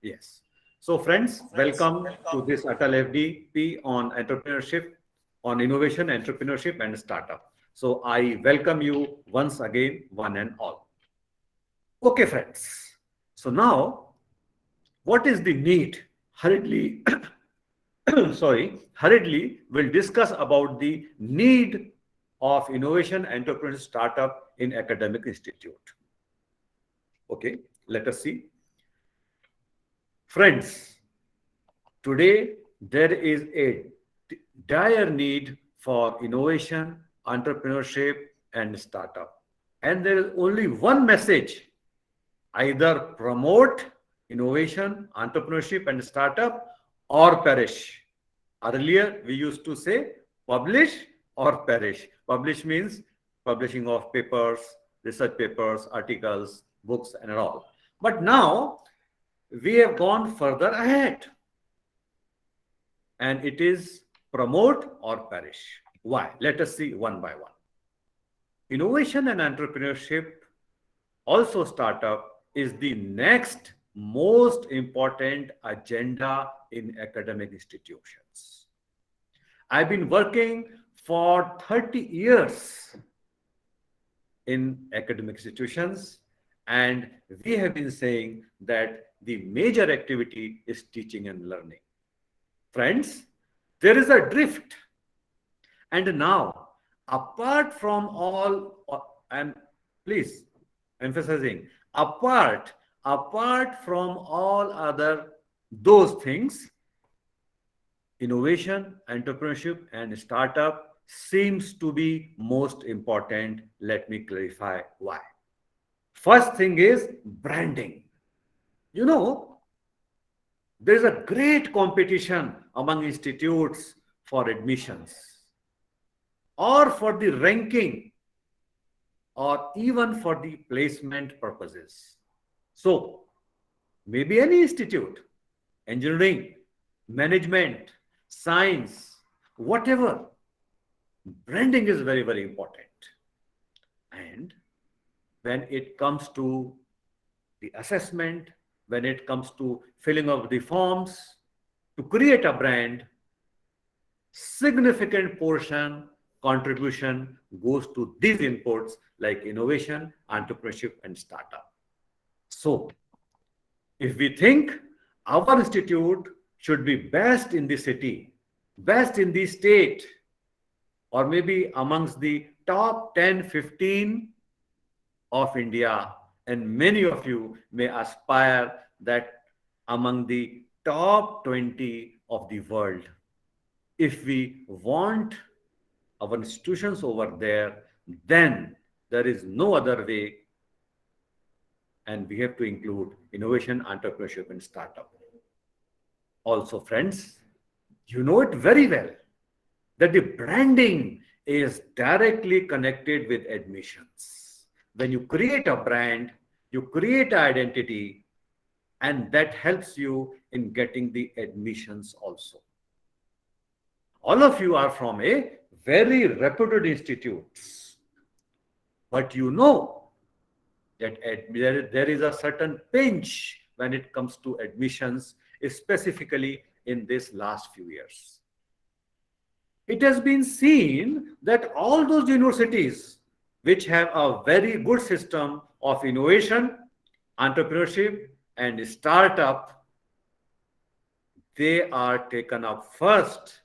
Yes. So friends, welcome to this Atal FDP on entrepreneurship, on innovation, entrepreneurship and startup. So I welcome you once again, one and all. Okay, friends. So now, what is the need? Hurriedly, hurriedly, we'll discuss about the need of innovation, entrepreneurship, startup in academic institute. Okay, let us see. Friends, today, there is a dire need for innovation, entrepreneurship, and startup. And there is only one message: either promote innovation, entrepreneurship, and startup, or perish. Earlier, we used to say publish or perish. Publish means publishing of papers, research papers, articles, books, and all. But now, we have gone further ahead, and it is promote or perish. Why? Let us see one by one. Innovation and entrepreneurship, also startup, is the next most important agenda in academic institutions. I've been working for 30 years in academic institutions, and we have been saying that the major activity is teaching and learning. Friends, there is a drift. And now, apart from all, and please emphasizing, apart from all other those things, innovation, entrepreneurship, and startup seems to be most important. Let me clarify why. First thing is branding. You know, there is a great competition among institutes for admissions or for the ranking or even for the placement purposes. So, maybe any institute, engineering, management, science, whatever, branding is very, very important. And when it comes to the assessment, when it comes to filling of the forms, to create a brand, significant portion contribution goes to these inputs like innovation, entrepreneurship, and startup. So, if we think our institute should be best in the city, best in the state, or maybe amongst the top 10, 15 of India, and many of you may aspire that among the top 20 of the world. If we want our institutions over there, then there is no other way, and we have to include innovation, entrepreneurship, and startup. Also, friends, you know it very well that the branding is directly connected with admissions. When you create a brand, you create an identity, and that helps you in getting the admissions also. All of you are from a very reputed institutes, but you know that there is a certain pinch when it comes to admissions, specifically in this last few years. It has been seen that all those universities which have a very good system of innovation, entrepreneurship, and startup, they are taken up first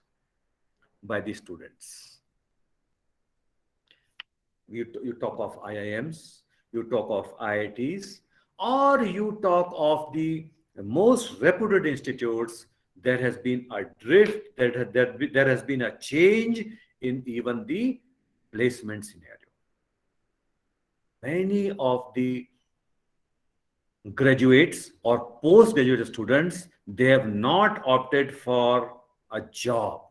by the students. You talk of IIMs, you talk of IITs, or you talk of the most reputed institutes. There has been a drift, there has been a change in even the placement scenario. Many of the graduates or postgraduate students, they have not opted for a job.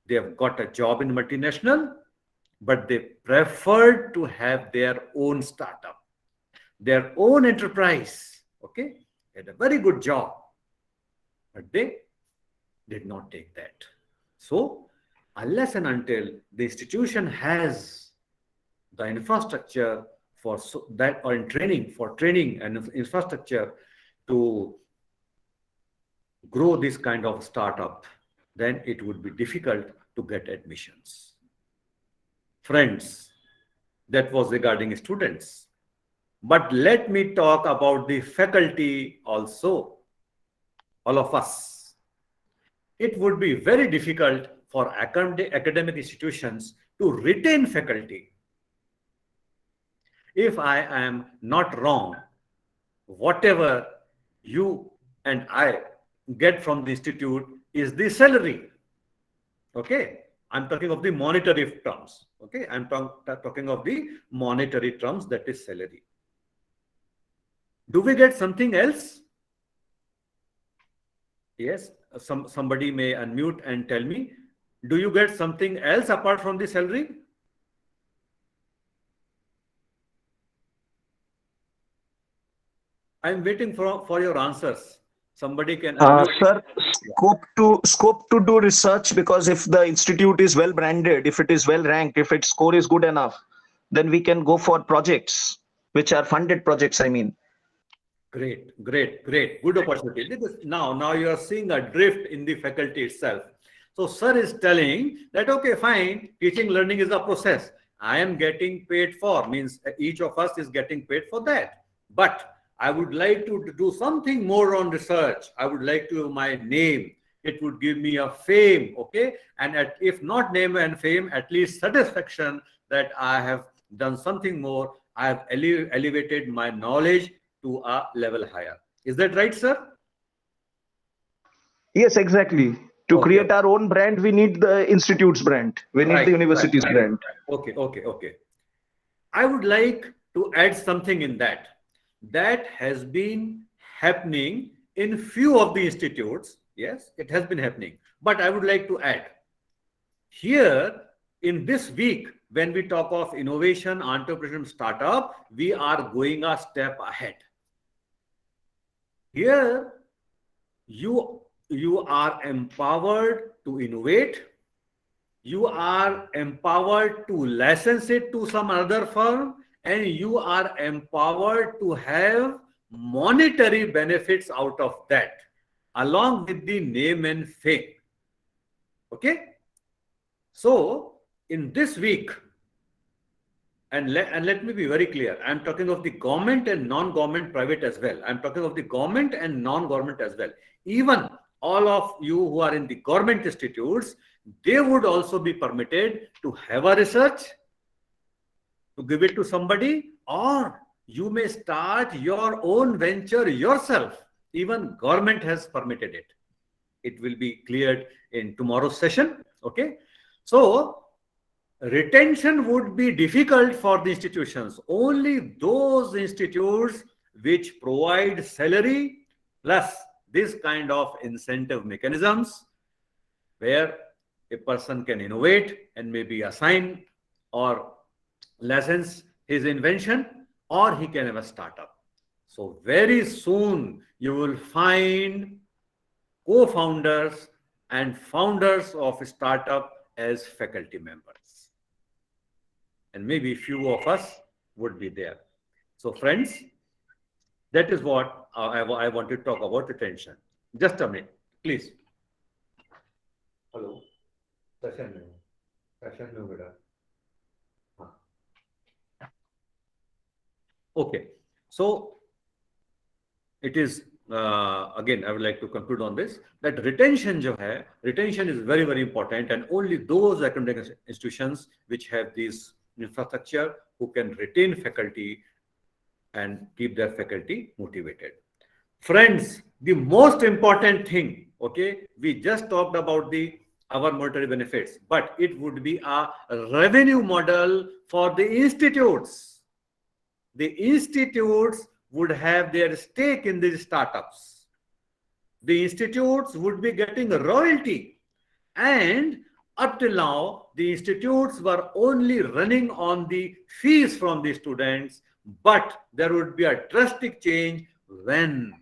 They have got a job in multinational, but they preferred to have their own startup, their own enterprise. Okay, they had a very good job, but they did not take that. So, unless and until the institution has the infrastructure for that, or in training, for training and infrastructure to grow this kind of startup, then it would be difficult to get admissions. Friends, that was regarding students. But let me talk about the faculty also, all of us. It would be very difficult for academic institutions to retain faculty. If I am not wrong, whatever you and I get from the institute is the salary. Okay, I'm talking of the monetary terms. Okay, I'm talking of the monetary terms, that is salary. Do we get something else? Yes, somebody may unmute and tell me, do you get something else apart from the salary? I'm waiting for your answers. Somebody can sir, scope to do research, because if the institute is well branded, if it is well ranked, if its score is good enough, then we can go for projects which are funded projects, I mean. Great. Good opportunity. Now you are seeing a drift in the faculty itself. So sir is telling that, okay, fine, teaching learning is a process. I am getting paid for, means each of us is getting paid for that. But I would like to do something more on research. I would like to have my name. It would give me a fame, okay? And if not name and fame, at least satisfaction that I have done something more. I have elevated my knowledge to a level higher. Is that right, sir? Yes, exactly. To create our own brand, we need the institute's brand. We need the university's brand. Okay. I would like to add something in that. That has been happening in few of the institutes. Yes, it has been happening. But I would like to add, here in this week, when we talk of innovation, entrepreneurship, startup, we are going a step ahead. Here, you are empowered to innovate. You are empowered to license it to some other firm, and you are empowered to have monetary benefits out of that, along with the name and fame. Okay? So, in this week, and let me be very clear, I'm talking of the government and non-government private as well. I'm talking of the government and non-government as well. Even all of you who are in the government institutes, they would also be permitted to have a research, to give it to somebody, or you may start your own venture yourself. Even government has permitted it. It will be cleared in tomorrow's session. Okay. So retention would be difficult for the institutions. Only those institutes which provide salary plus this kind of incentive mechanisms, where a person can innovate and maybe assign or license his invention, or he can have a startup. So very soon you will find co-founders and founders of a startup as faculty members. And maybe few of us would be there. So friends, that is what I want to talk about retention. Just a minute, please. Hello. Session. Okay. So it is, again, I would like to conclude on this, that retention is very, very important, and only those academic institutions which have this infrastructure who can retain faculty and keep their faculty motivated. Friends, the most important thing, okay, we just talked about our monetary benefits, but it would be a revenue model for the institutes. The institutes would have their stake in these startups. The institutes would be getting a royalty, and up till now, the institutes were only running on the fees from the students, but there would be a drastic change when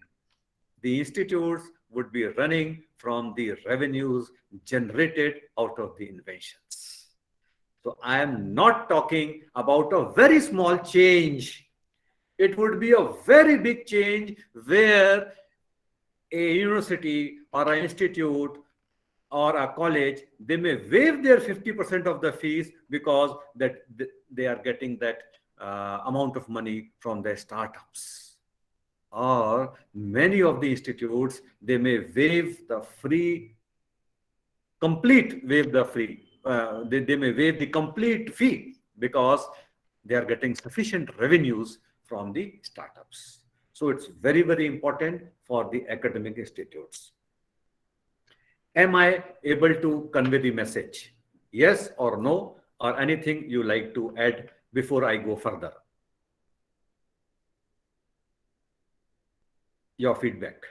the institutes would be running from the revenues generated out of the inventions. So I am not talking about a very small change. It would be a very big change where a university or an institute or a college, they may waive their 50% of the fees because that they are getting that amount of money from their startups. Or many of the institutes, they may waive the free, they may waive the complete fee because they are getting sufficient revenues from the startups. So it's very, very important for the academic institutes. Am I able to convey the message? Yes or no, or anything you like to add before I go further? Your feedback.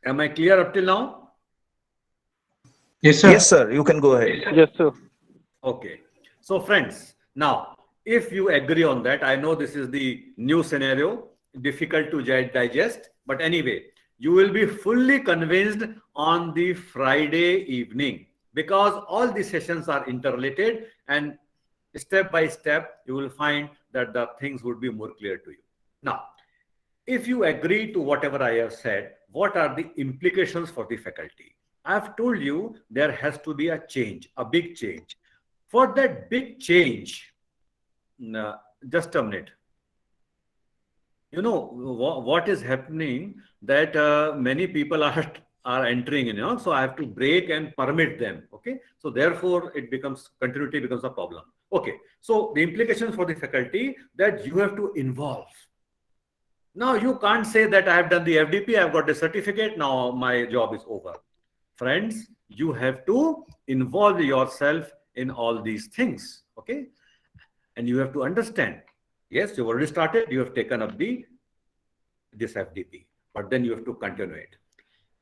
Am I clear up till now? Yes, sir. Yes, sir. You can go ahead. Yes, sir. Okay. So friends, now, if you agree on that, I know this is the new scenario, difficult to digest, but anyway, you will be fully convinced on the Friday evening because all the sessions are interrelated, and step by step, you will find that the things would be more clear to you. Now, if you agree to whatever I have said, what are the implications for the faculty? I've told you there has to be a change, a big change. For that big change, just a minute. You know what is happening, that many people are entering in, so I have to break and permit them. Okay, so therefore it becomes, continuity becomes a problem. Okay, so the implications for the faculty, that you have to involve. Now you can't say that I have done the FDP, I've got the certificate, now my job is over. Friends, you have to involve yourself in all these things. Okay, and you have to understand, yes, you've already started, you have taken up this FDP, but then you have to continue it.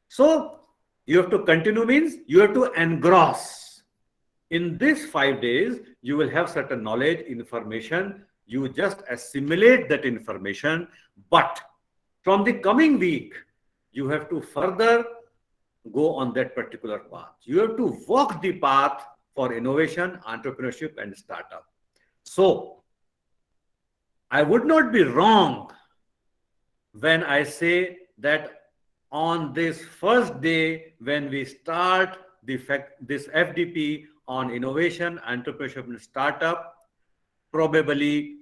So you have to continue means you have to engross. In these 5 days, you will have certain knowledge, information, you just assimilate that information, but from the coming week, you have to further go on that particular path. You have to walk the path for innovation, entrepreneurship, and startup. So I would not be wrong when I say that on this first day, when we start this FDP on innovation, entrepreneurship, and startup, probably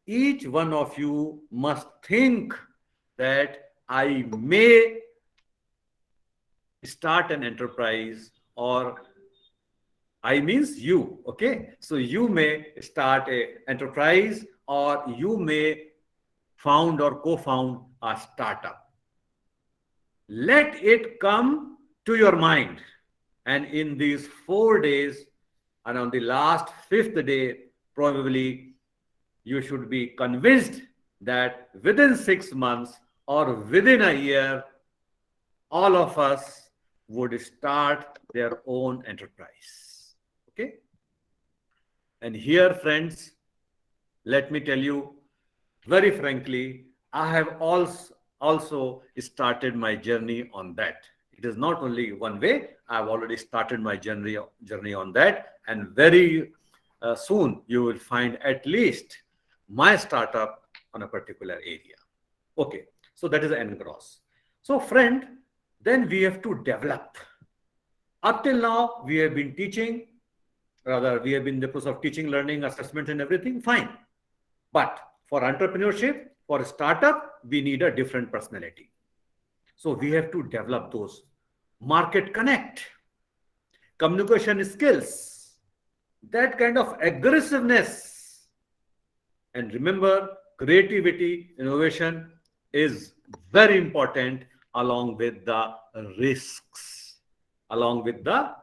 each one of you must think that I may start an enterprise, or I means you, okay? So you may start an enterprise, or you may found or co-found a startup. Let it come to your mind. And in these 4 days, and on the last 5th day, probably you should be convinced that within 6 months or within a year, all of us would start their own enterprise. Okay? And here, friends, let me tell you, very frankly, I have also started my journey on that. It is not only one way, I've already started my journey on that, and very soon you will find at least my startup on a particular area. Okay, so that is engross. So friend, then we have to develop. Up till now, we have been teaching, rather we have been in the process of teaching, learning, assessment, and everything, fine. But for entrepreneurship, for startup, we need a different personality. So we have to develop those. Market connect, communication skills, that kind of aggressiveness. And remember, creativity, innovation is very important, along with the risks, along with the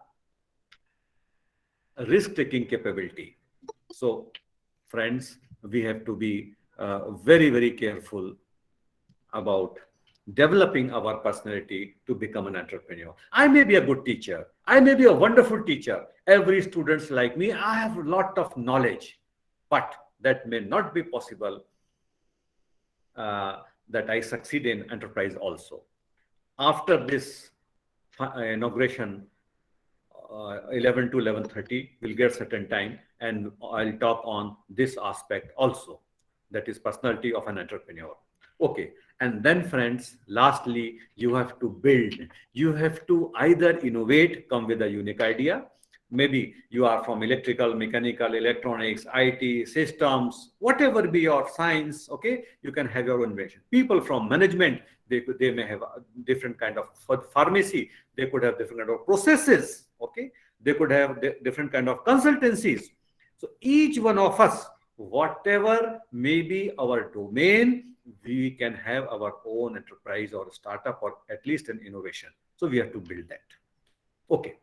risk-taking capability. So friends, we have to be very, very careful about developing our personality to become an entrepreneur. I may be a good teacher. I may be a wonderful teacher. Every student's like me. I have a lot of knowledge, but that may not be possible that I succeed in enterprise also. After this inauguration, 11 to 11:30, we'll get certain time, and I'll talk on this aspect also. That is personality of an entrepreneur. Okay. And then friends, lastly, you have to build. You have to either innovate, come with a unique idea. Maybe you are from electrical, mechanical, electronics, IT, systems, whatever be your science, okay? You can have your own invention. People from management, they may have a different kind of pharmacy. They could have different kind of processes, okay? They could have different kind of consultancies. So each one of us, whatever may be our domain, we can have our own enterprise or startup or at least an innovation. So we have to build that. Okay.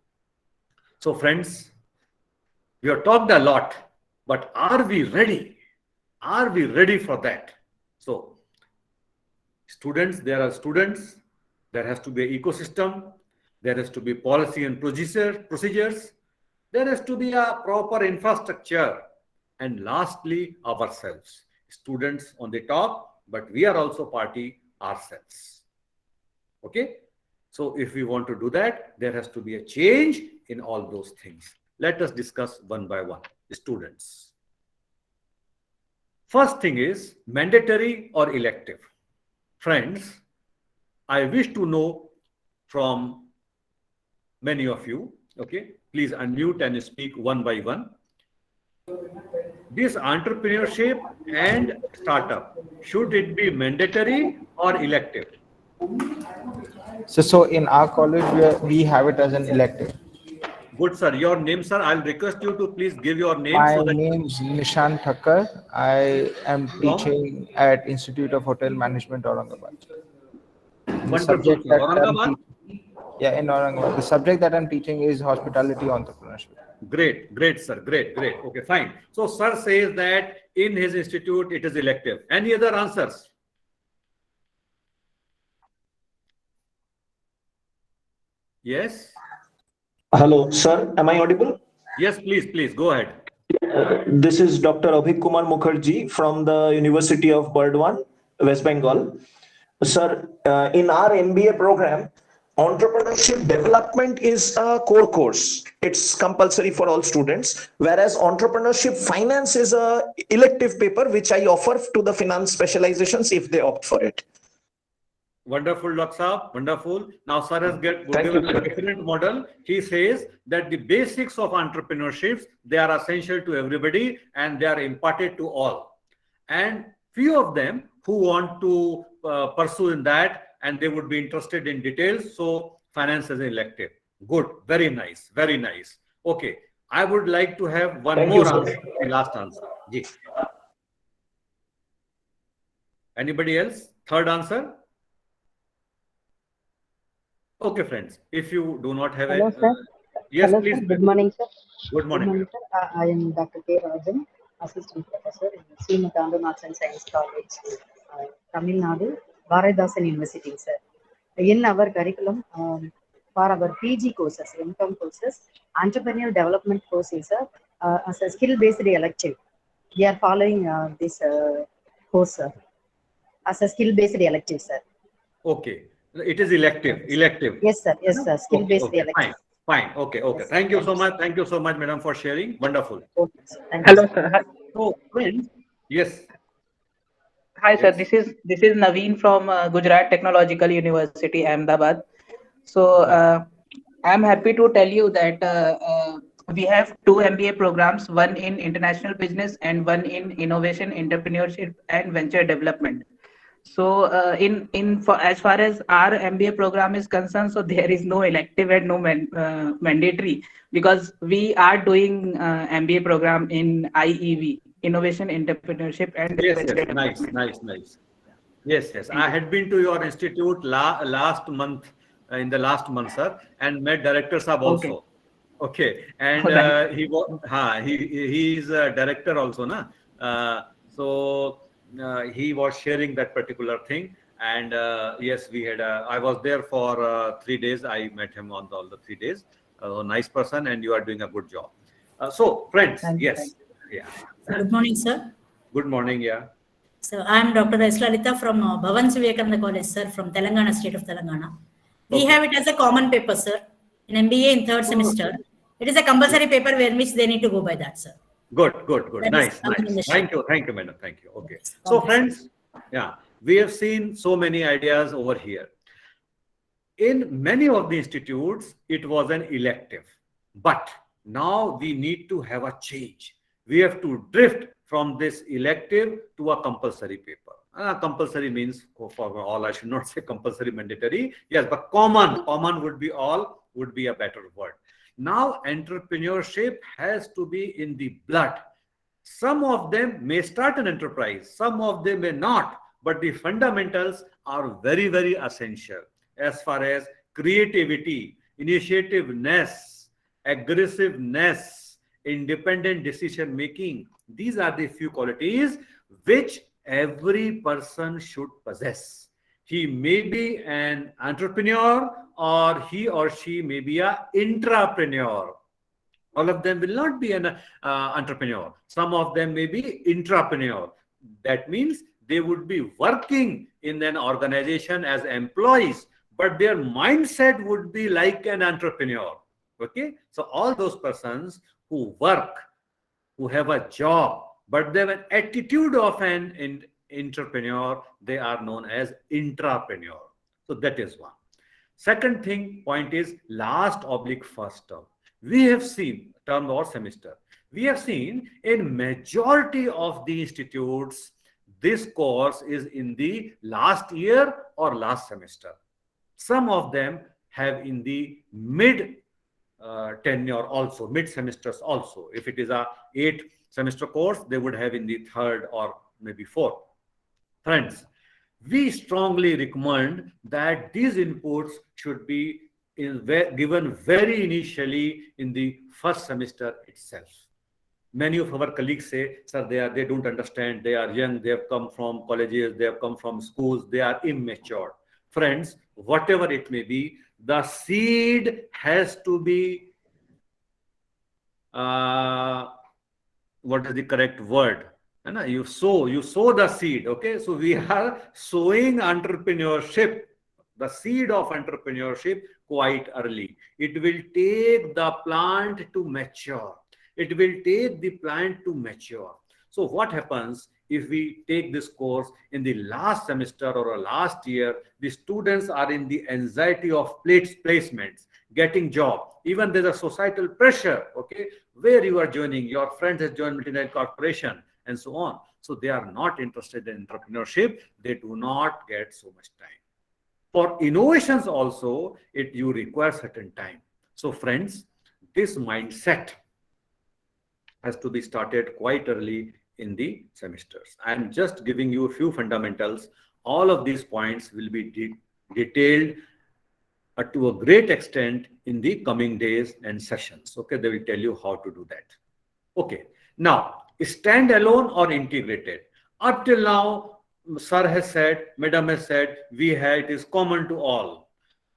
So friends, we have talked a lot, but are we ready? Are we ready for that? So students, there are students, there has to be an ecosystem, there has to be policy and procedures, there has to be a proper infrastructure, and lastly, ourselves. Students on the top, but we are also party ourselves. Okay? So if we want to do that, there has to be a change in all those things. Let us discuss one by one. Students. First thing is mandatory or elective. Friends, I wish to know from many of you, okay? Please unmute and speak one by one. This entrepreneurship and startup, should it be mandatory or elective? So in our college, we have it as an elective. Good, sir. Your name, sir. I'll request you to please give your name. My name is Nishith. I am teaching at Institute of Hotel Management, Aurangabad. Wonderful. Aurangabad? Yeah, in Aurangabad. The subject that I'm teaching is hospitality entrepreneurship. Great, great, sir. Great, great. Okay, fine. So, sir says that in his institute it is elective. Any other answers? Yes. Hello, sir. Am I audible? Yes, please go ahead. This is Dr. Abhik Kumar Mukherjee from the University of Burdwan, West Bengal. Sir, in our MBA program, entrepreneurship development is a core course. It's compulsory for all students, whereas entrepreneurship finance is a elective paper which I offer to the finance specializations if they opt for it. Wonderful, Dr. Saab. Wonderful. Now, sir has given a different model. He says that the basics of entrepreneurships, they are essential to everybody and they are imparted to all. And few of them who want to pursue in that and they would be interested in details. So finance is elective. Good. Very nice. Very nice. Okay. I would like to have one more answer. Last answer. Ji. Anybody else? Third answer? Okay, friends. If you do not have Hello, sir. Yes, Hello, please. Sir. Good morning, sir. Good morning. Good morning, sir. I am Dr. K. Rajan, Assistant Professor in Srimatandu Arts and Science College, Tamil Nadu, Varadasan University, sir. In our curriculum, for our PG courses, MCOM courses, entrepreneurial development courses, as a skill-based elective. We are following this course, sir, as a skill-based elective, sir. Okay. It is elective. Yes, sir. Yes, sir. Skill-based elective. Fine. Okay. Yes, Thank you so much. Thank you so much, madam, for sharing. Wonderful. Okay, sir. Thank Hello, you, sir. So, friends, yes. Hi, sir. Yes. This is Naveen from Gujarat Technological University, Ahmedabad. So I'm happy to tell you that we have two MBA programs, one in international business and one in innovation, entrepreneurship, and venture development. So as far as our MBA program is concerned, so there is no elective and no mandatory, because we are doing MBA program in IEV, innovation, entrepreneurship, and venture development. Nice. Yes. I had been to your institute last month, sir, and met director Saab also. Okay. And he is a director also, na? So he was sharing that particular thing. And yes, we had, I was there for 3 days. I met him on all the 3 days. Nice person, and you are doing a good job. So, friends, yes. Yeah. Good morning, sir. Good morning, yeah. So I am Dr. Eslalita from Bhavan Vivekananda College, sir, from Telangana, state of Telangana. We have it as a common paper, sir. In MBA in 3rd semester, it is a compulsory paper where which they need to go by that, sir. Good. That Nice. is common in the Thank you, madam. Thank you. Okay. So, friends, yeah, we have seen so many ideas over here. In many of the institutes, it was an elective, but now we need to have a change. We have to drift from this elective to a compulsory paper. Compulsory means for all. I should not say compulsory mandatory. Yes, but common would be a better word. Now, entrepreneurship has to be in the blood. Some of them may start an enterprise, some of them may not, but the fundamentals are very, very essential as far as creativity, initiativeness, aggressiveness, independent decision making. These are the few qualities which every person should possess. He may be an entrepreneur or he or she may be an intrapreneur. All of them will not be an entrepreneur. Some of them may be intrapreneur. That means they would be working in an organization as employees, but their mindset would be like an entrepreneur. Okay, so all those persons who work, who have a job, but they have an attitude of an entrepreneur, they are known as intrapreneur. So that is one. Second point is last/first term. We have seen term or semester. We have seen in majority of the institutes, this course is in the last year or last semester. Some of them have in the mid tenure also, mid semesters also. If it is a 8-semester course, they would have in the 3rd or maybe 4th. Friends, we strongly recommend that these inputs should be given very initially in the 1st semester itself. Many of our colleagues say, sir, they don't understand, they are young, they have come from colleges, they have come from schools, they are immature. Friends, whatever it may be, the seed has to be, what is the correct word? You sow the seed, okay? So we are sowing entrepreneurship, the seed of entrepreneurship quite early. It will take the plant to mature. It will take the plant to mature. So what happens if we take this course in the last semester or last year? The students are in the anxiety of placements, getting job. Even there's a societal pressure, okay, where you are joining, your friends have joined multinational corporation and so on. So they are not interested in entrepreneurship. They do not get so much time. For innovations also, you require certain time. So friends, this mindset has to be started quite early in the semesters. I am just giving you a few fundamentals. All of these points will be detailed to a great extent in the coming days and sessions. Okay, they will tell you how to do that. Okay, now standalone or integrated. Up till now, sir has said, madam has said, it is common to all.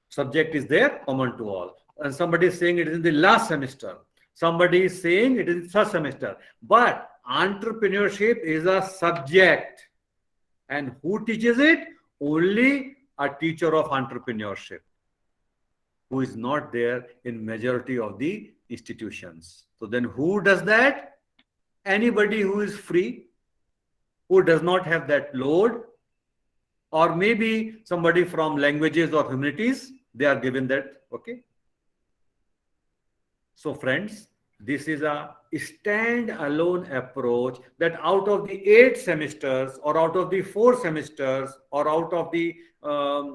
Subject is there, common to all. And somebody is saying it is in the last semester. Somebody is saying it is in the 3rd semester. But entrepreneurship is a subject. And who teaches it? Only a teacher of entrepreneurship, who is not there in majority of the institutions. So then who does that? Anybody who is free, who does not have that load, or maybe somebody from languages or humanities, they are given that, okay? So friends, this is a stand-alone approach that out of the 8 semesters or out of the 4 semesters or out of the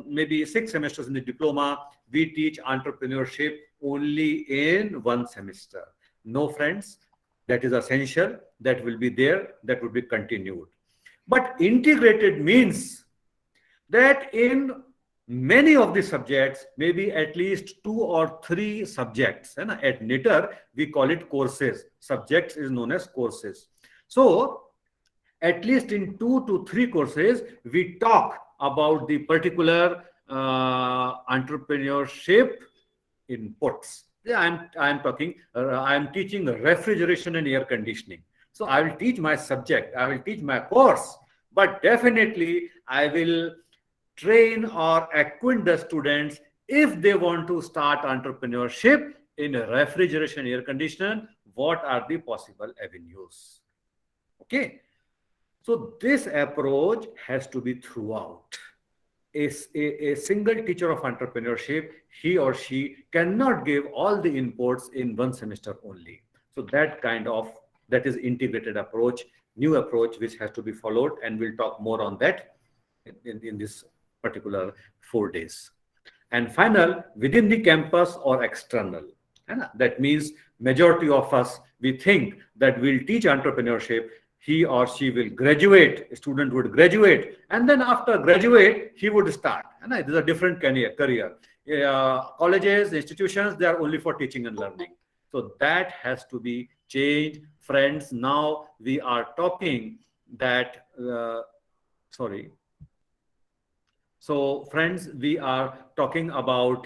maybe 6 semesters in the diploma, we teach entrepreneurship only in 1 semester. No, friends, that is essential. That will be there. That will be continued. But integrated means that in many of the subjects, maybe at least 2 or 3 subjects. And at NITR, we call it courses. Subjects is known as courses. So at least in 2 to 3 courses, we talk about the particular entrepreneurship inputs. Yeah, I'm teaching refrigeration and air conditioning. So I will teach my subject, I will teach my course, but definitely I will train or acquaint the students if they want to start entrepreneurship in a refrigeration air conditioner, what are the possible avenues? Okay. So this approach has to be throughout. A single teacher of entrepreneurship, he or she cannot give all the inputs in one semester only. So that is integrated approach, new approach, which has to be followed, and we'll talk more on that in this particular 4 days. And final, within the campus or external. That means majority of us, we think that we'll teach entrepreneurship, he or she will graduate, a student would graduate, and then after graduate, he would start. And this is a different career. Colleges, institutions, they are only for teaching and learning. So that has to be changed. Friends, now we are talking that, So friends, we are talking about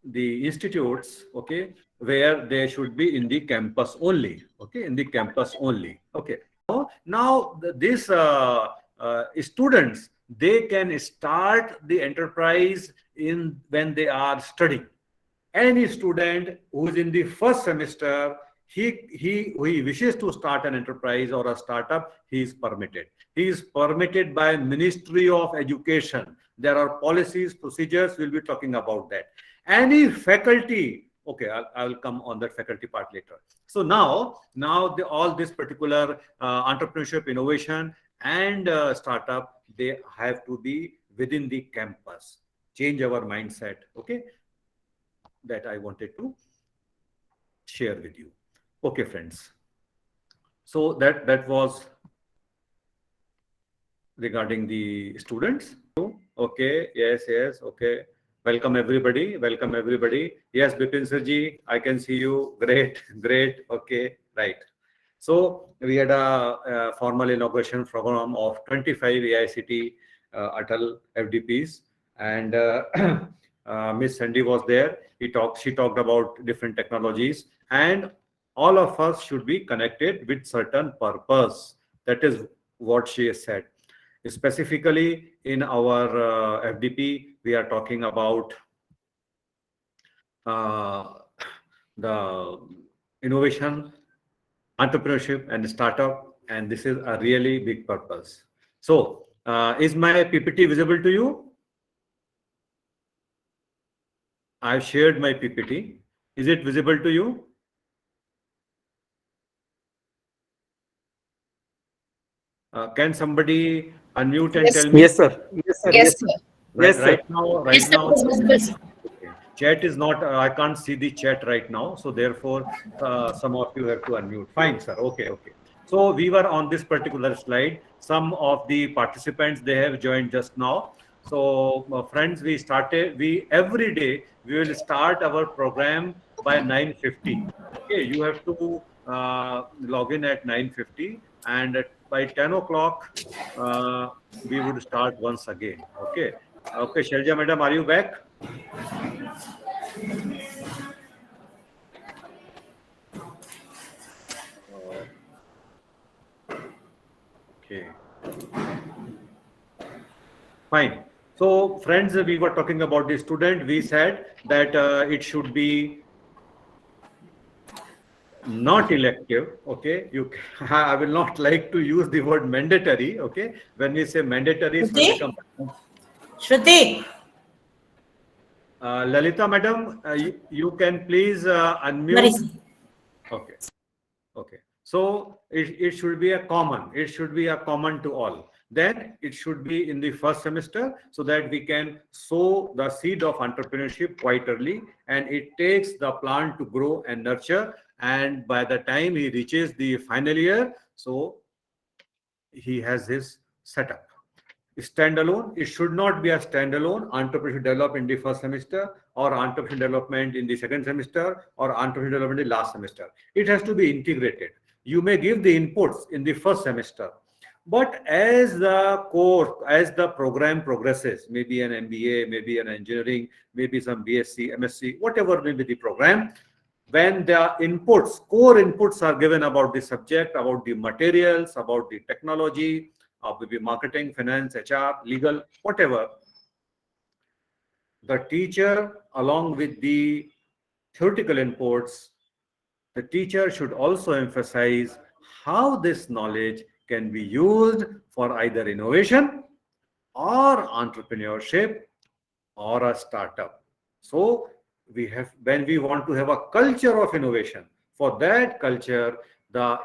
the institutes, okay, where they should be in the campus only, okay, in the campus only, okay. Now these students, they can start the enterprise when they are studying. Any student who is in the first semester, he wishes to start an enterprise or a startup, he is permitted. He is permitted by Ministry of Education. There are policies, procedures, we'll be talking about that. Any faculty, okay, I'll come on that faculty part later. So now all this particular entrepreneurship, innovation, and startup, they have to be within the campus. Change our mindset, okay? That I wanted to share with you. Okay, friends. So that was regarding the students. Okay, yes, okay. Welcome everybody. Yes, Bipin Sirji, I can see you. Great. Okay, right. So we had a formal inauguration program of 25 AICT Atal FDPs, and Miss Sandy was there. She talked about different technologies, and all of us should be connected with certain purpose. That is what she has said. Specifically in our FDP, we are talking about the innovation, entrepreneurship, and startup, and this is a really big purpose. So is my PPT visible to you? I've shared my PPT. Is it visible to you? Can somebody unmute and tell me? Yes, sir. Yes, sir. Right now. Yes, Chat is not, I can't see the chat right now. So therefore, some of you have to unmute. Fine, sir. Okay. So we were on this particular slide. Some of the participants, they have joined just now. So friends, every day, we will start our program by 9:50. Okay, you have to log in at 9:50, and by 10 o'clock, we would start once again. Okay. Okay, Shelja madam, are you back? Okay. Fine. So friends, we were talking about the student. We said that it should be not elective. Okay. I will not like to use the word mandatory. Okay. When we say mandatory, Shruti. Lalita madam, you can please unmute. Okay. So it should be a common. It should be a common to all. Then it should be in the first semester, so that we can sow the seed of entrepreneurship quite early, and it takes the plant to grow and nurture. And by the time he reaches the final year, so he has his setup. Standalone, it should not be a standalone entrepreneurship development in the first semester, or entrepreneurship development in the second semester, or entrepreneurship development in the last semester. It has to be integrated. You may give the inputs in the first semester, but as the program progresses, maybe an MBA, maybe an engineering, maybe some BSc, MSc, whatever may be the program, when the core inputs are given about the subject, about the materials, about the technology, maybe marketing, finance, HR, legal, whatever, the teacher, along with the theoretical inputs, the teacher should also emphasize how this knowledge can be used for either innovation or entrepreneurship or a startup. So when we want to have a culture of innovation, for that culture,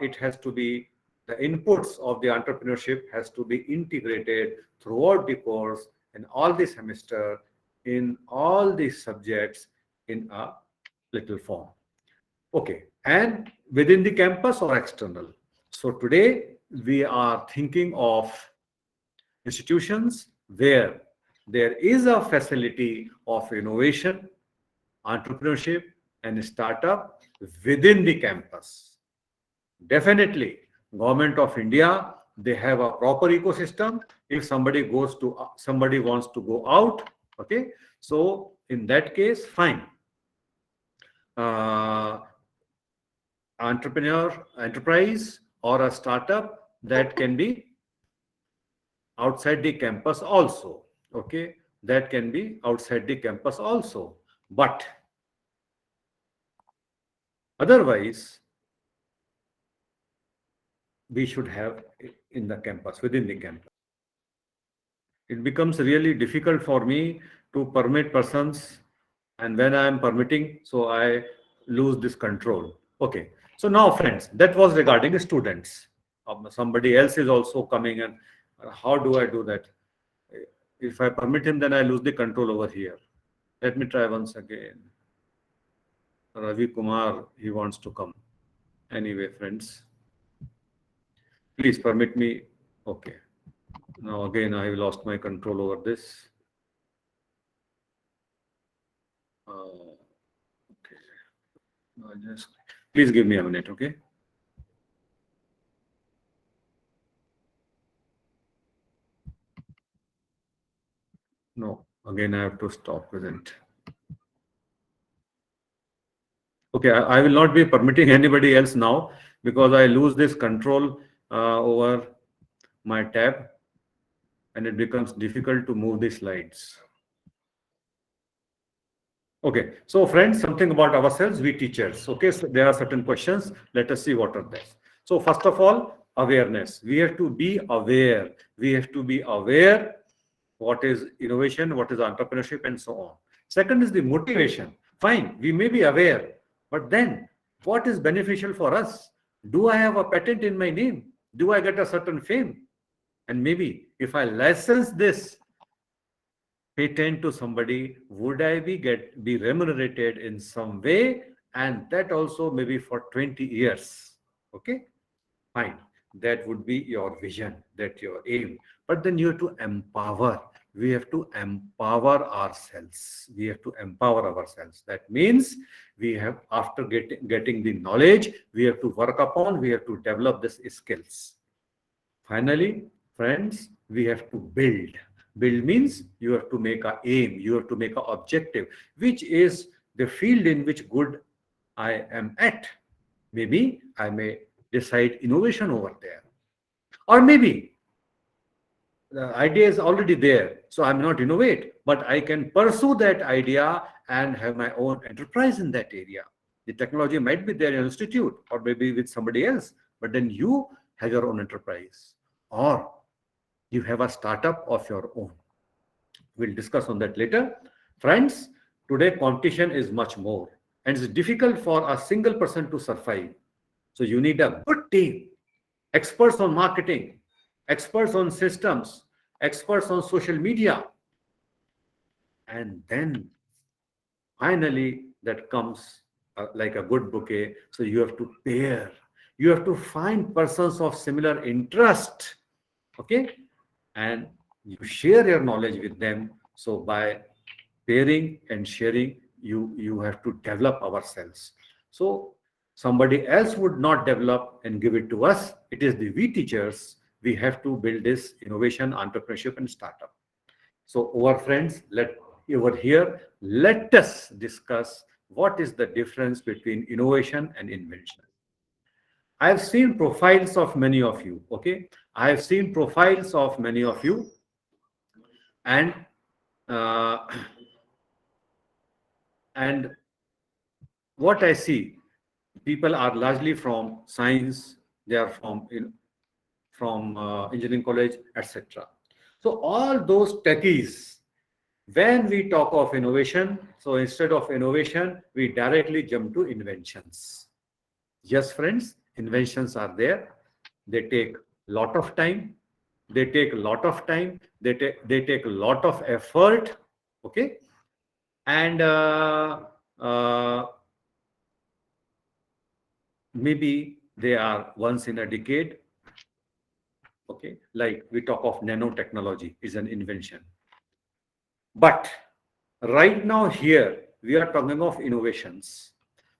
it has to be, the inputs of the entrepreneurship has to be integrated throughout the course in all the semester, in all the subjects in a little form. Okay, and within the campus or external. So today we are thinking of institutions where there is a facility of innovation, entrepreneurship, and startup within the campus. Definitely, Government of India, they have a proper ecosystem. If somebody wants to go out, okay, so in that case, fine. Enterprise or a startup that can be outside the campus also, okay, that can be outside the campus also, but otherwise we should have in the campus, within the campus. It becomes really difficult for me to permit persons, and when I am permitting, so I lose this control. Okay, so now friends, that was regarding students. Somebody else is also coming, and how do I do that? If I permit him, then I lose the control over here. Let me try once again. Ravi Kumar, he wants to come. Anyway, friends, please permit me. Okay. Now again, I have lost my control over this. Okay. Just please give me a minute, okay? No, again, I have to stop with it. Okay, I will not be permitting anybody else now because I lose this control over my tab and it becomes difficult to move the slides. Okay, so friends, something about ourselves, we teachers. Okay, so there are certain questions. Let us see what are these. So first of all, awareness. We have to be aware. We have to be aware what is innovation, what is entrepreneurship, and so on. Second is the motivation. Fine, we may be aware, but then what is beneficial for us? Do I have a patent in my name? Do I get a certain fame? And maybe if I license this patent to somebody, would I be remunerated in some way? And that also maybe for 20 years. Okay, fine. That would be your vision, that your aim. But then you have to empower. We have to empower ourselves. We have to empower ourselves. That means we have, after getting the knowledge, we have to work upon, we have to develop these skills. Finally, friends, we have to build. Build means you have to make an aim, you have to make an objective, which is the field in which good I am at. Maybe I may decide innovation over there. Or maybe the idea is already there, so I'm not innovate, but I can pursue that idea and have my own enterprise in that area. The technology might be there in an institute or maybe with somebody else, but then you have your own enterprise or you have a startup of your own. We'll discuss on that later. Friends, today competition is much more and it's difficult for a single person to survive. So you need a good team, experts on marketing, experts on systems, experts on social media. And then finally that comes like a good bouquet. So you have to pair, you have to find persons of similar interest, okay? And you share your knowledge with them. So by pairing and sharing, you have to develop ourselves. So somebody else would not develop and give it to us. It is we teachers. We have to build this innovation, entrepreneurship, and startup. So our friends, over here, let us discuss what is the difference between innovation and invention. I have seen profiles of many of you, okay? I have seen profiles of many of you, and And what I see, people are largely from science, they are from engineering college, etc. So all those techies, when we talk of innovation, so instead of innovation, we directly jump to inventions. Yes, friends, inventions are there. They take a lot of time. They take a lot of time. They take a lot of effort. Okay, and maybe they are once in a decade. Okay, like we talk of nanotechnology is an invention. But right now here, we are talking of innovations.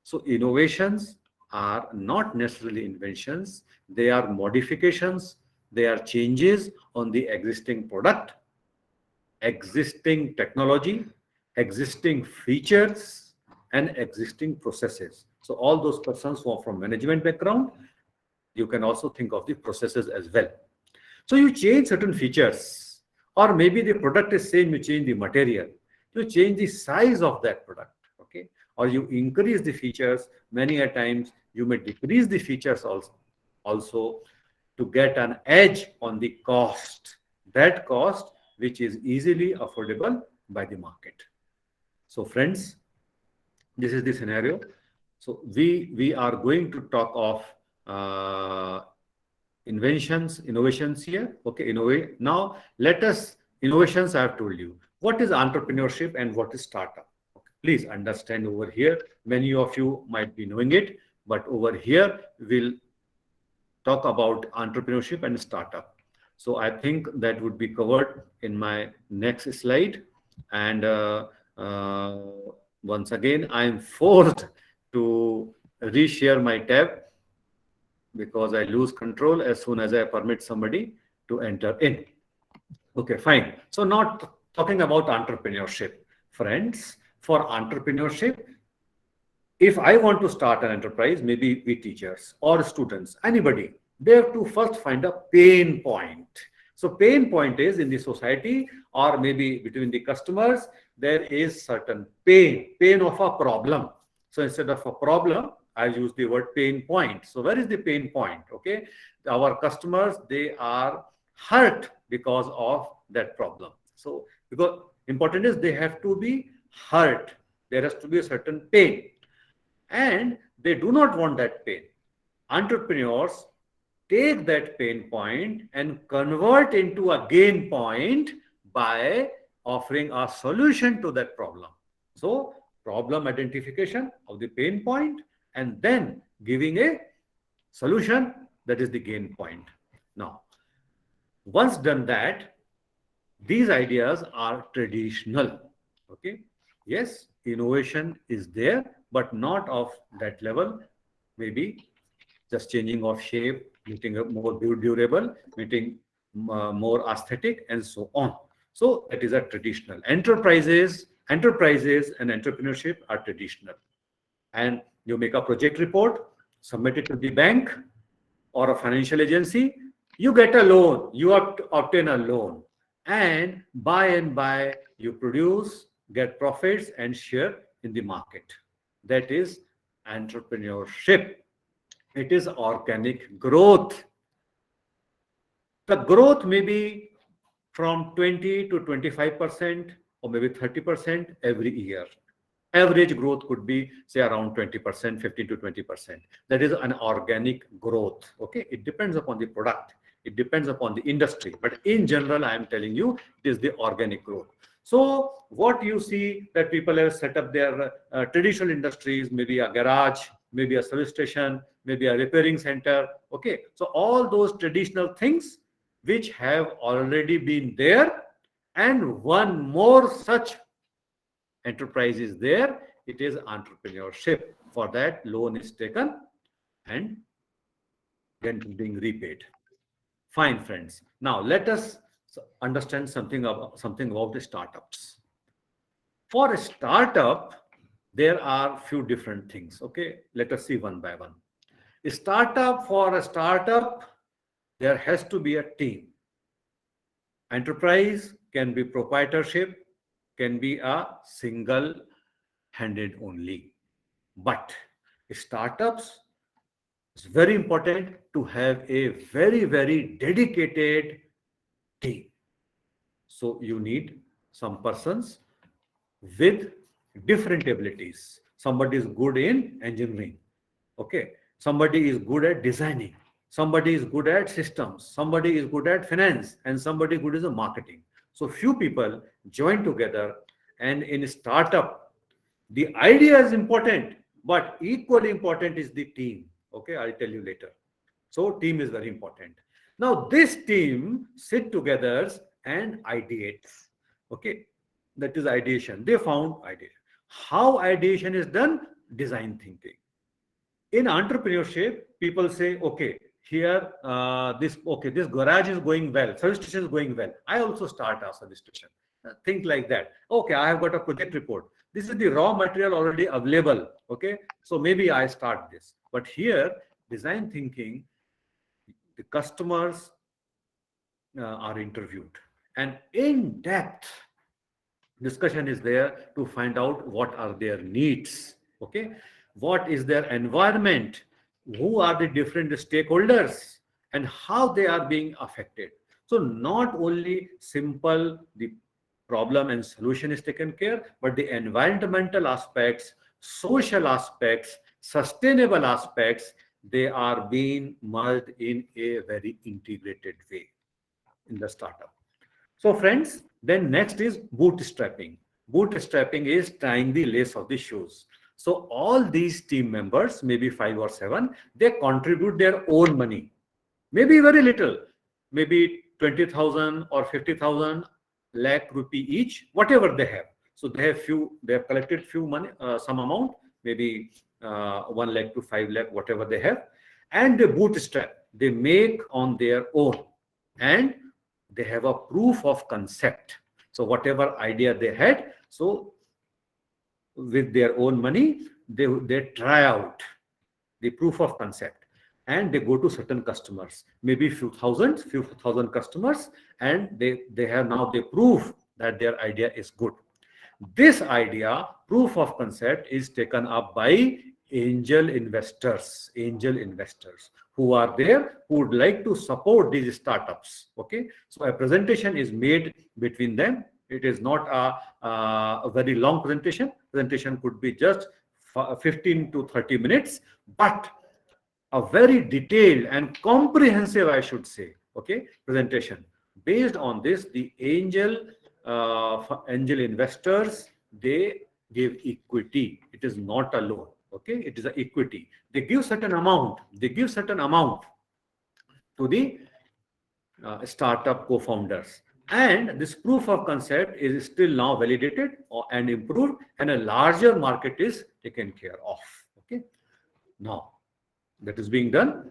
So innovations are not necessarily inventions. They are modifications. They are changes on the existing product, existing technology, existing features, and existing processes. So all those persons who are from management background, you can also think of the processes as well. So you change certain features, or maybe the product is same, you change the material, you change the size of that product, okay? Or you increase the features. Many a times you may decrease the features also to get an edge on the cost, that cost which is easily affordable by the market. So friends, this is the scenario. So we are going to talk of innovations here. Okay, innovate. Now let us, innovations I have told you. What is entrepreneurship and what is startup? Okay, please understand over here. Many of you might be knowing it, but over here we'll talk about entrepreneurship and startup. So I think that would be covered in my next slide. And once again, I am forced to reshare my tab because I lose control as soon as I permit somebody to enter in. Okay, fine. So not talking about entrepreneurship. Friends, for entrepreneurship, if I want to start an enterprise, maybe we teachers or students, anybody, they have to first find a pain point. So pain point is in the society or maybe between the customers, there is certain pain of a problem. So instead of a problem, I use the word pain point. So where is the pain point? Okay, our customers, they are hurt because of that problem. So because important is they have to be hurt. There has to be a certain pain, and they do not want that pain. Entrepreneurs take that pain point and convert into a gain point by offering a solution to that problem. So problem identification of the pain point and then giving a solution, that is the gain point. Now, once done that, these ideas are traditional. Okay, yes, innovation is there, but not of that level. Maybe just changing of shape, making it more durable, making more aesthetic, and so on. So that is a traditional. Enterprises and entrepreneurship are traditional. And you make a project report, submit it to the bank or a financial agency, you get a loan, you have to obtain a loan, and by you produce, get profits and share in the market. That is entrepreneurship. It is organic growth. The growth may be from 20 to 25% or maybe 30% every year. Average growth could be say around 20%, 15 to 20%. That is an organic growth. Okay, it depends upon the product, it depends upon the industry, but in general I am telling you it is the organic growth. So what you see that people have set up their traditional industries, maybe a garage, maybe a service station, maybe a repairing center. Okay, so all those traditional things which have already been there, and one more such enterprise is there, it is entrepreneurship. For that, loan is taken and then being repaid. Fine, friends. Now let us understand something about the startups. For a startup, there are few different things. Okay, let us see one by one. For a startup, there has to be a team. Enterprise can be proprietorship, can be a single handed only. But startups, it's very important to have a very, very dedicated team. So you need some persons with different abilities. Somebody is good in engineering. Okay. Somebody is good at designing. Somebody is good at systems. Somebody is good at finance, and somebody good is in marketing. So few people join together, and in a startup, the idea is important, but equally important is the team. Okay, I'll tell you later. So team is very important. Now this team sit together and ideates. Okay, that is ideation. They found idea. How ideation is done? Design thinking. In entrepreneurship, people say, okay, here this garage is going well, service station is going well. I also start a service station. Think like that. Okay, I have got a project report. This is the raw material already available. Okay, so maybe I start this. But here, design thinking, the customers are interviewed, and in-depth discussion is there to find out what are their needs. Okay, what is their environment, who are the different stakeholders, and how they are being affected. So not only simple the problem and solution is taken care, but the environmental aspects, social aspects, sustainable aspects, they are being merged in a very integrated way in the startup. So friends, then next is bootstrapping. Bootstrapping is tying the lace of the shoes. So all these team members, maybe 5 or 7, they contribute their own money, maybe very little, maybe 20,000 or 50,000 lakh rupee each, whatever they have. So they have collected few money, some amount, maybe 1 lakh to 5 lakh, whatever they have, and they bootstrap. They make on their own, and they have a proof of concept. So whatever idea they had, so with their own money, they try out the proof of concept, and they go to certain customers, maybe few thousand customers, and they have now they prove that their idea is good. This idea, proof of concept, is taken up by angel investors who are there, who would like to support these startups. Okay, so a presentation is made between them. It is not a very long presentation. Presentation could be just 15 to 30 minutes, but a very detailed and comprehensive, I should say, okay, presentation. Based on this, the angel investors, they give equity. It is not a loan. Okay, it is an equity. They give certain amount. They give certain amount to the startup co-founders. And this proof of concept is still now validated and improved, and a larger market is taken care of. Okay, now that is being done.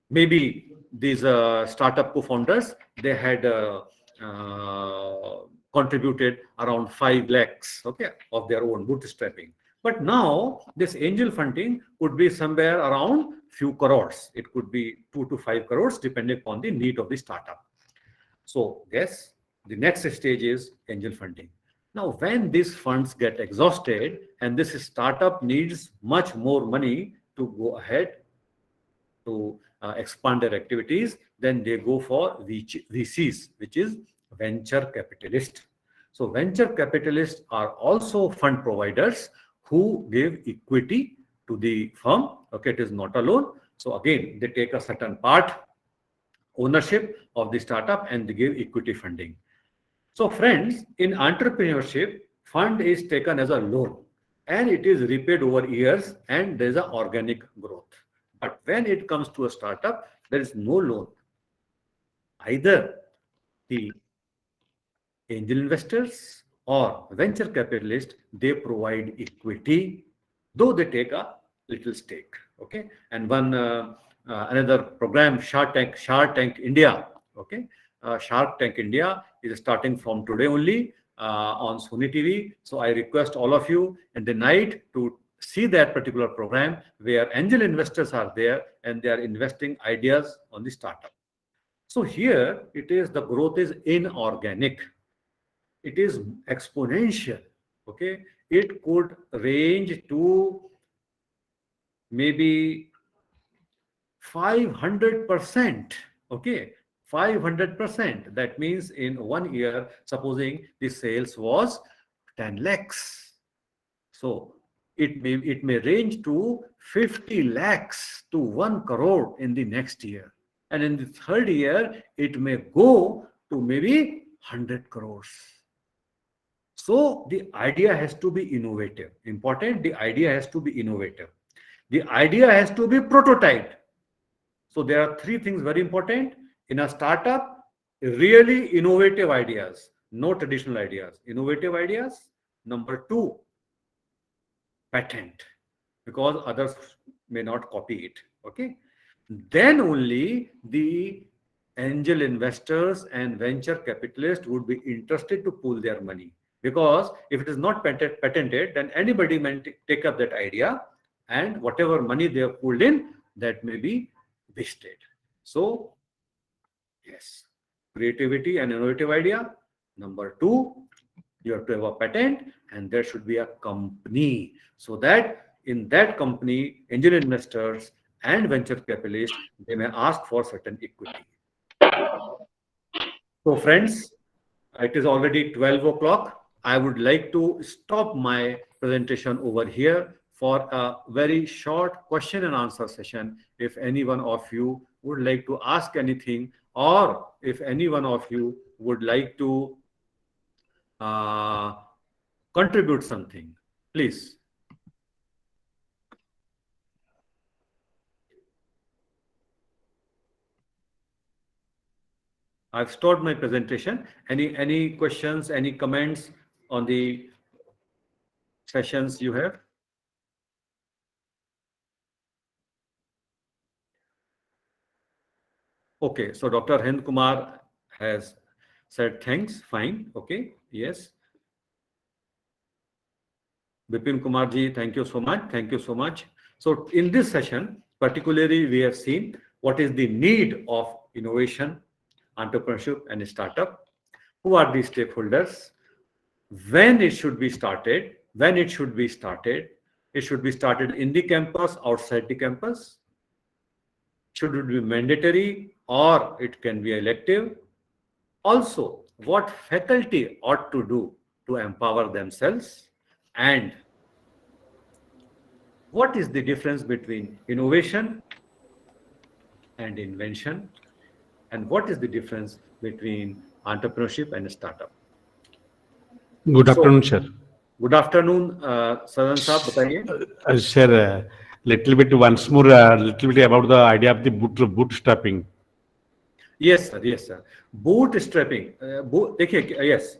Maybe these startup co-founders, they had contributed around 5 lakhs, okay, of their own bootstrapping. But now this angel funding could be somewhere around few crores. It could be 2 to 5 crores depending upon the need of the startup. So yes, the next stage is angel funding. Now, when these funds get exhausted and this startup needs much more money to go ahead to expand their activities, then they go for VCs, which is venture capitalist. So venture capitalists are also fund providers who give equity to the firm. Okay, it is not a loan. So again, they take a certain part ownership of the startup and they give equity funding. So friends, in entrepreneurship, fund is taken as a loan and it is repaid over years, and there is an organic growth. But when it comes to a startup, there is no loan. Either the angel investors or venture capitalists, they provide equity, though they take a little stake. Okay, and one another program, Shark Tank India. Okay, Shark Tank India is starting from today only on Sony TV. So I request all of you in the night to see that particular program where angel investors are there and they are investing ideas on the startup. So here it is, the growth is inorganic. It is exponential. Okay, it could range to maybe 500%. Okay, 500%. That means in 1 year, supposing the sales was 10 lakhs. So it may range to 50 lakhs to 1 crore in the next year. And in the third year, it may go to maybe 100 crores. So the idea has to be innovative. Important, the idea has to be innovative. The idea has to be prototyped. So there are 3 things very important in a startup: really innovative ideas, no traditional ideas, innovative ideas. Number 2, patent, because others may not copy it. Okay. Then only the angel investors and venture capitalists would be interested to pool their money. Because if it is not patented, then anybody may take up that idea, and whatever money they have pulled in, that may be wasted. So, yes, creativity and innovative idea. Number 2, you have to have a patent, and there should be a company, so that in that company, angel investors and venture capitalists, they may ask for certain equity. So friends, it is already 12 o'clock. I would like to stop my presentation over here for a very short question and answer session. If any one of you would like to ask anything, or if any one of you would like to contribute something, please. I've stored my presentation. Any questions, any comments on the sessions you have? Okay, so Dr. Hind Kumar has said thanks. Fine. Okay. Yes. Bipin Kumar ji, thank you so much. Thank you so much. So in this session, particularly, we have seen what is the need of innovation, entrepreneurship, and startup. Who are the stakeholders? When it should be started? When it should be started? It should be started in the campus, outside the campus. Should it be mandatory, or it can be elective? Also, what faculty ought to do to empower themselves? And what is the difference between innovation and invention? And what is the difference between entrepreneurship and startup? Good afternoon, sir. Good afternoon, Sadan Saab, bataiye. Sir, little bit once more, little bit about the idea of the bootstrapping. Yes, sir. Yes, sir. Bootstrapping. Yes.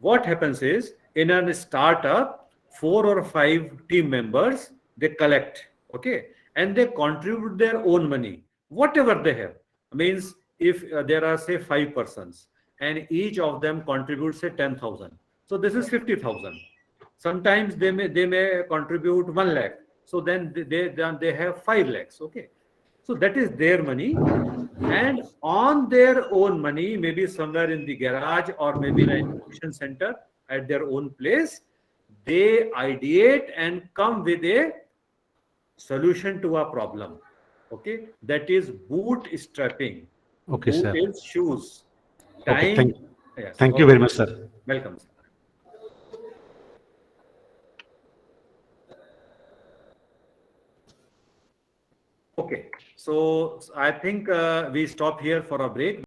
What happens is, in a startup, 4 or 5 team members, they collect, okay, and they contribute their own money, whatever they have. Means if there are, say, 5 persons, and each of them contributes, say, 10,000. So this is 50,000. Sometimes they may contribute 1 lakh. So then they have 5 lakhs. Okay. So that is their money, and on their own money, maybe somewhere in the garage or maybe in an innovation center at their own place, they ideate and come with a solution to a problem. Okay, that is bootstrapping. Okay, Boot sir. is shoes. Okay, Yes. thank you very much, sir. Welcome, sir. Okay, so I think we stop here for a break.